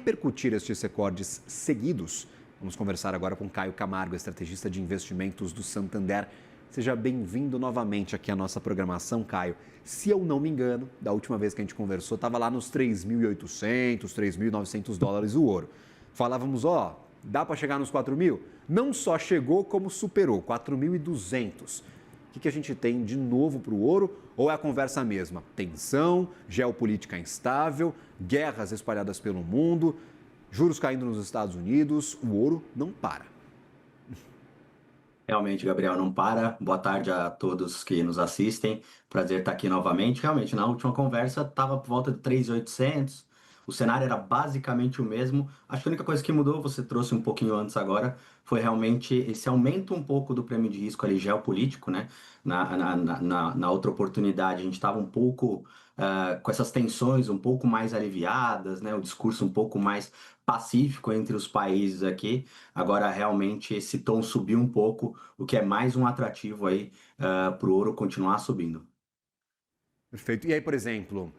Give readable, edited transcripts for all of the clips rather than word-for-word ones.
repercutir estes recordes seguidos? Vamos conversar agora com Caio Camargo, estrategista de investimentos do Santander. Seja bem-vindo novamente aqui à nossa programação, Caio. Se eu não me engano, da última vez que a gente conversou, estava lá nos 3.800, 3.900 dólares o ouro. Falávamos, dá para chegar nos 4 mil? Não só chegou, como superou, 4.200. O que a gente tem de novo para o ouro? Ou é a conversa mesma? Tensão, geopolítica instável, guerras espalhadas pelo mundo, juros caindo nos Estados Unidos, o ouro não para. Realmente, Gabriel, não para. Boa tarde a todos que nos assistem. Prazer estar aqui novamente. Realmente, na última conversa estava por volta de 3.800. O cenário era basicamente o mesmo. Acho que a única coisa que mudou, você trouxe um pouquinho antes agora, foi realmente esse aumento um pouco do prêmio de risco ali geopolítico, né? Na outra oportunidade, a gente estava um pouco com essas tensões um pouco mais aliviadas, né? O discurso um pouco mais pacífico entre os países aqui. Agora, realmente, esse tom subiu um pouco, o que é mais um atrativo aí para o ouro continuar subindo. Perfeito. E aí, por exemplo,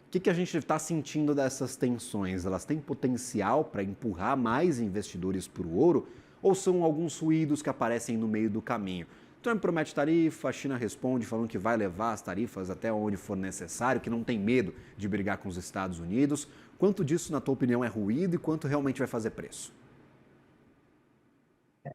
o que a gente está sentindo dessas tensões? Elas têm potencial para empurrar mais investidores para o ouro ou são alguns ruídos que aparecem no meio do caminho? Trump promete tarifa, a China responde falando que vai levar as tarifas até onde for necessário, que não tem medo de brigar com os Estados Unidos. Quanto disso, na tua opinião, é ruído e quanto realmente vai fazer preço?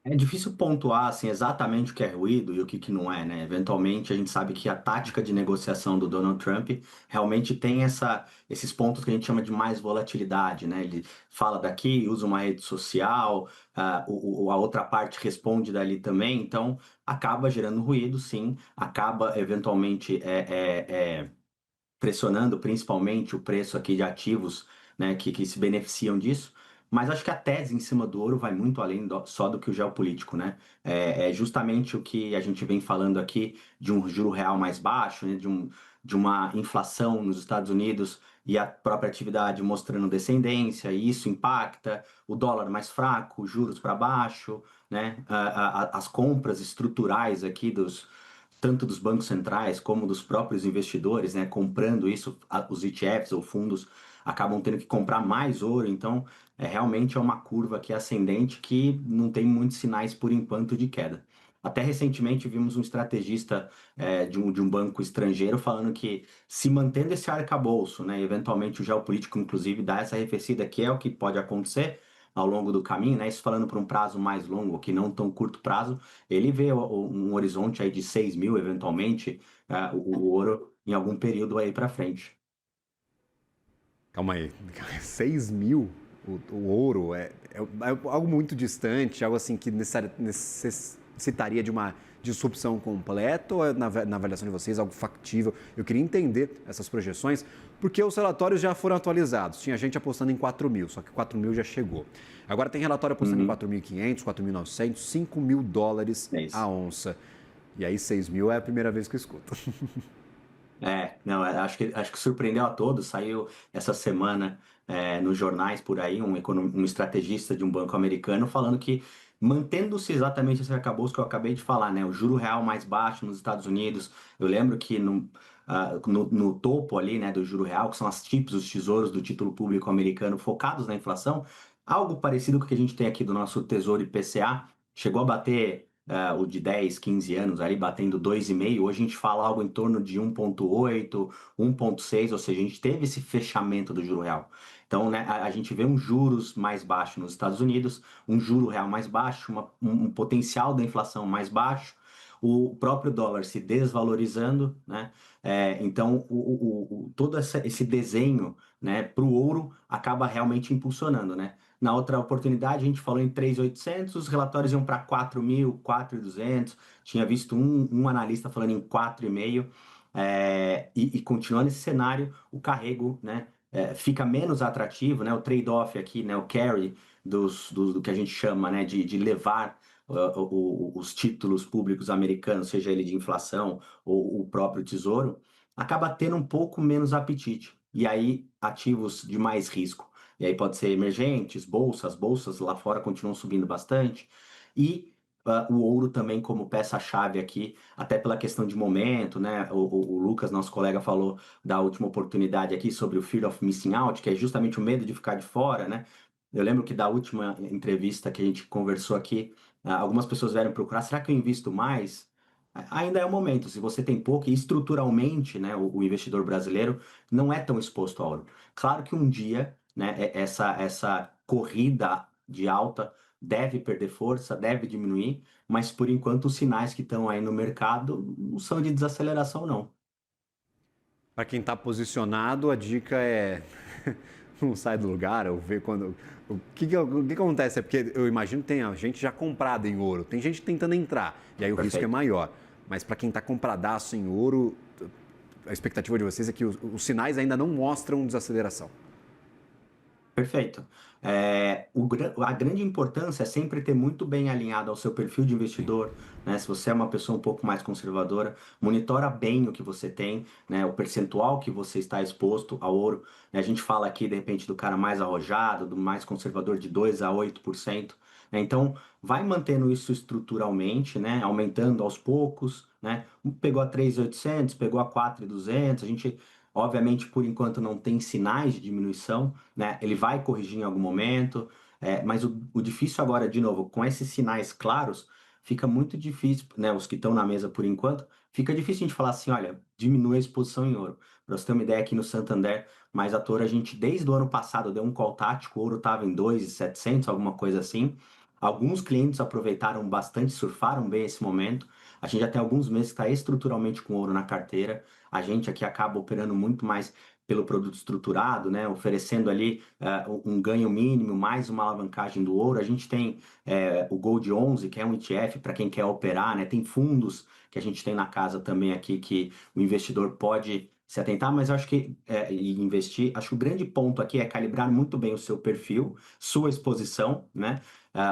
É difícil pontuar assim, exatamente o que é ruído e o que não é, né? Eventualmente, a gente sabe que a tática de negociação do Donald Trump realmente tem esses pontos que a gente chama de mais volatilidade, né? Ele fala daqui, usa uma rede social, a outra parte responde dali também, então acaba gerando ruído, sim, acaba eventualmente pressionando principalmente o preço aqui de ativos, né, que se beneficiam disso. Mas acho que a tese em cima do ouro vai muito além só do que o geopolítico, né? É justamente o que a gente vem falando aqui de um juro real mais baixo, né? De uma inflação nos Estados Unidos e a própria atividade mostrando descendência, e isso impacta o dólar mais fraco, juros para baixo, né? As compras estruturais aqui tanto dos bancos centrais como dos próprios investidores, né, comprando isso, os ETFs ou fundos acabam tendo que comprar mais ouro, então realmente é uma curva que é ascendente que não tem muitos sinais por enquanto de queda. Até recentemente vimos um estrategista de um banco estrangeiro falando que se mantendo esse arcabouço, né, eventualmente o geopolítico inclusive dá essa arrefecida, que é o que pode acontecer ao longo do caminho, né, isso falando para um prazo mais longo, que não tão curto prazo, ele vê um horizonte aí de 6 mil, eventualmente, o ouro em algum período aí para frente. Calma aí, 6 mil o ouro é algo muito distante, algo assim que necessitaria de uma disrupção completa ou é na avaliação de vocês algo factível? Eu queria entender essas projeções, porque os relatórios já foram atualizados. Tinha gente apostando em 4 mil, só que 4 mil já chegou. Agora tem relatório apostando em Uhum, 4.500, 4.900, 5 mil dólares é a isso. onça. E aí 6 mil é a primeira vez que eu escuto. Não, acho que surpreendeu a todos. Saiu essa semana nos jornais por aí um estrategista de um banco americano falando que mantendo-se exatamente esse arcabouço que eu acabei de falar, né? O juro real mais baixo nos Estados Unidos. Eu lembro que no topo ali, né, do juro real, que são as TIPS, os tesouros do título público americano focados na inflação, algo parecido com o que a gente tem aqui do nosso Tesouro IPCA, chegou a bater o de 10, 15 anos ali batendo 2,5, hoje a gente fala algo em torno de 1,8, 1,6, ou seja, a gente teve esse fechamento do juro real. Então, né, a gente vê um juros mais baixo nos Estados Unidos, um juro real mais baixo, um potencial da inflação mais baixo, o próprio dólar se desvalorizando, né? Então, todo esse desenho, né, para o ouro acaba realmente impulsionando, né? Na outra oportunidade, a gente falou em 3.800, os relatórios iam para 4 mil, 4.200. Tinha visto um analista falando em 4,5. E continuando esse cenário, o carrego, né, fica menos atrativo, né, o trade-off aqui, né, o carry do que a gente chama, né, de levar os títulos públicos americanos, seja ele de inflação ou o próprio tesouro, acaba tendo um pouco menos apetite. E aí, ativos de mais risco. E aí pode ser emergentes, bolsas lá fora continuam subindo bastante. E o ouro também como peça-chave aqui, até pela questão de momento, né? O Lucas, nosso colega, falou da última oportunidade aqui sobre o fear of missing out, que é justamente o medo de ficar de fora, né? Eu lembro que da última entrevista que a gente conversou aqui, algumas pessoas vieram procurar, será que eu invisto mais? Ainda é o momento, se você tem pouco, e estruturalmente, né, o investidor brasileiro não é tão exposto ao ouro. Claro que um dia, né, essa corrida de alta deve perder força, deve diminuir, mas por enquanto os sinais que estão aí no mercado não são de desaceleração, não. Para quem está posicionado, a dica é não sai do lugar ou ver quando. O que acontece? É porque eu imagino que tem a gente já comprada em ouro, tem gente tentando entrar, e aí o risco é Perfeito. maior. Mas para quem está compradaço em ouro, a expectativa de vocês é que os sinais ainda não mostram desaceleração. Perfeito. A grande importância é sempre ter muito bem alinhado ao seu perfil de investidor, né? Se você é uma pessoa um pouco mais conservadora, monitora bem o que você tem, né? O percentual que você está exposto ao ouro, né? A gente fala aqui, de repente, do cara mais arrojado, do mais conservador de 2 a 8%, né? Então, vai mantendo isso estruturalmente, né? Aumentando aos poucos, né? Pegou a 3.800, pegou a 4.200, a gente, obviamente, por enquanto não tem sinais de diminuição, né? Ele vai corrigir em algum momento, mas o difícil agora, de novo, com esses sinais claros, fica muito difícil, né? Os que estão na mesa por enquanto, fica difícil a gente falar assim, olha, diminui a exposição em ouro. Para você ter uma ideia, aqui no Santander, mais à toa, a gente desde o ano passado deu um call tático, o ouro estava em 2.700, alguma coisa assim. Alguns clientes aproveitaram bastante, surfaram bem esse momento. A gente já tem alguns meses que está estruturalmente com ouro na carteira. A gente aqui acaba operando muito mais pelo produto estruturado, né, oferecendo ali um ganho mínimo, mais uma alavancagem do ouro. A gente tem o Gold 11, que é um ETF para quem quer operar, né, tem fundos que a gente tem na casa também aqui que o investidor pode se atentar, mas eu acho que e investir, acho que o grande ponto aqui é calibrar muito bem o seu perfil, sua exposição, né,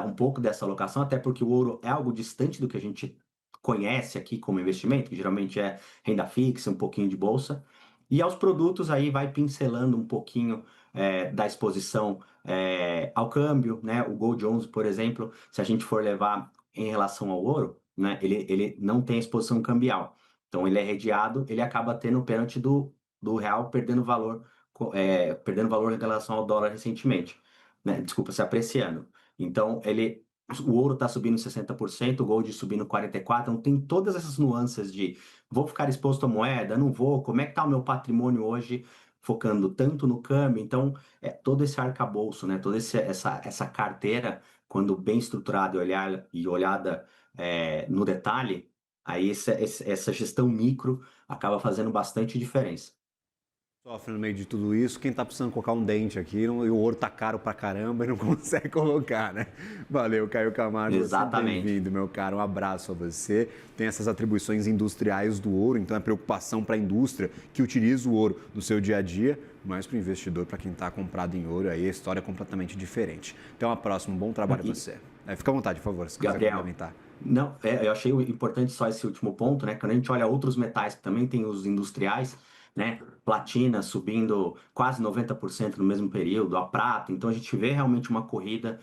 um pouco dessa alocação, até porque o ouro é algo distante do que a gente conhece aqui como investimento, que geralmente é renda fixa, um pouquinho de bolsa. E aos produtos aí vai pincelando um pouquinho da exposição ao câmbio, né? O Gold 11, por exemplo, se a gente for levar em relação ao ouro, né? Ele não tem exposição cambial. Então ele é redeado, ele acaba tendo o pênalti do real perdendo valor em relação ao dólar recentemente, né? Desculpa, se apreciando. Então o ouro está subindo 60%, o gold subindo 44%, então tem todas essas nuances de vou ficar exposto à moeda, não vou, como é que está o meu patrimônio hoje, focando tanto no câmbio, então todo esse arcabouço, né, toda essa carteira, quando bem estruturada e olhada no detalhe, aí essa gestão micro acaba fazendo bastante diferença. Sofre no meio de tudo isso, quem tá precisando colocar um dente aqui, e o ouro tá caro pra caramba e não consegue colocar, né? Valeu, Caio Camargo, sempre Exatamente. bem-vindo, meu caro. Um abraço a você. Tem essas atribuições industriais do ouro, então é preocupação para a indústria que utiliza o ouro no seu dia a dia, mas para o investidor, para quem está comprado em ouro, aí a história é completamente diferente. Até uma próxima, um bom trabalho a você. Fica à vontade, por favor, se quiser Gabriel, complementar. não, eu achei importante só esse último ponto, né? Quando a gente olha outros metais que também tem os industriais, né? Platina subindo quase 90% no mesmo período, a prata, então a gente vê realmente uma corrida.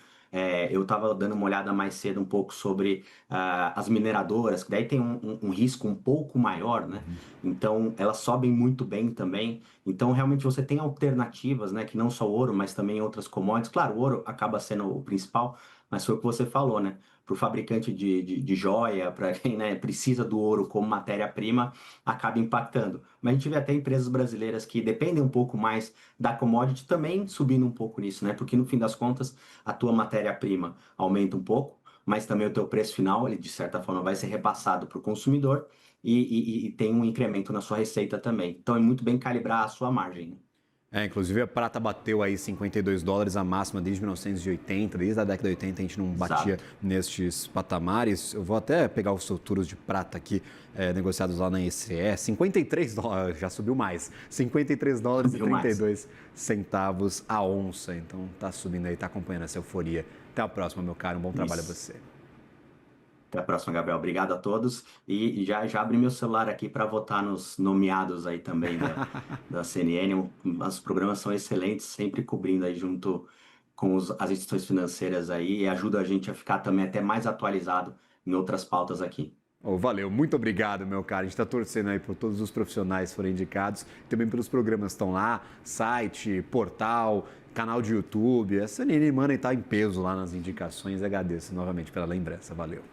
Eu estava dando uma olhada mais cedo um pouco sobre as mineradoras, que daí tem um risco um pouco maior, né? Então elas sobem muito bem também. Então realmente você tem alternativas, né? Que não só o ouro, mas também outras commodities. Claro, o ouro acaba sendo o principal, mas foi o que você falou, né? Para o fabricante de joia, para quem, né, precisa do ouro como matéria-prima, acaba impactando. Mas a gente vê até empresas brasileiras que dependem um pouco mais da commodity também subindo um pouco nisso, né? Porque no fim das contas, a tua matéria-prima aumenta um pouco, mas também o teu preço final, ele de certa forma vai ser repassado para o consumidor e tem um incremento na sua receita também. Então é muito bem calibrar a sua margem, né? Inclusive a prata bateu aí US$ 52, a máxima desde 1980, desde a década de 80 a gente não batia Exato. nestes patamares. Eu vou até pegar os futuros de prata aqui, negociados lá na ECE, US$ 53, já subiu mais, US$ 53 e Viu mais? 32 centavos a onça. Então tá subindo aí, tá acompanhando essa euforia. Até a próxima, meu caro, um bom trabalho a Isso. você. Até a próxima, Gabriel. Obrigado a todos. E já abri meu celular aqui para votar nos nomeados aí também da CNN. Os programas são excelentes, sempre cobrindo aí junto com as instituições financeiras aí e ajuda a gente a ficar também até mais atualizado em outras pautas aqui. Oh, valeu, muito obrigado, meu cara. A gente está torcendo aí por todos os profissionais que forem indicados, também pelos programas que estão lá, site, portal, canal de YouTube. Essa Nini Money está em peso lá nas indicações. Agradeço novamente pela lembrança. Valeu.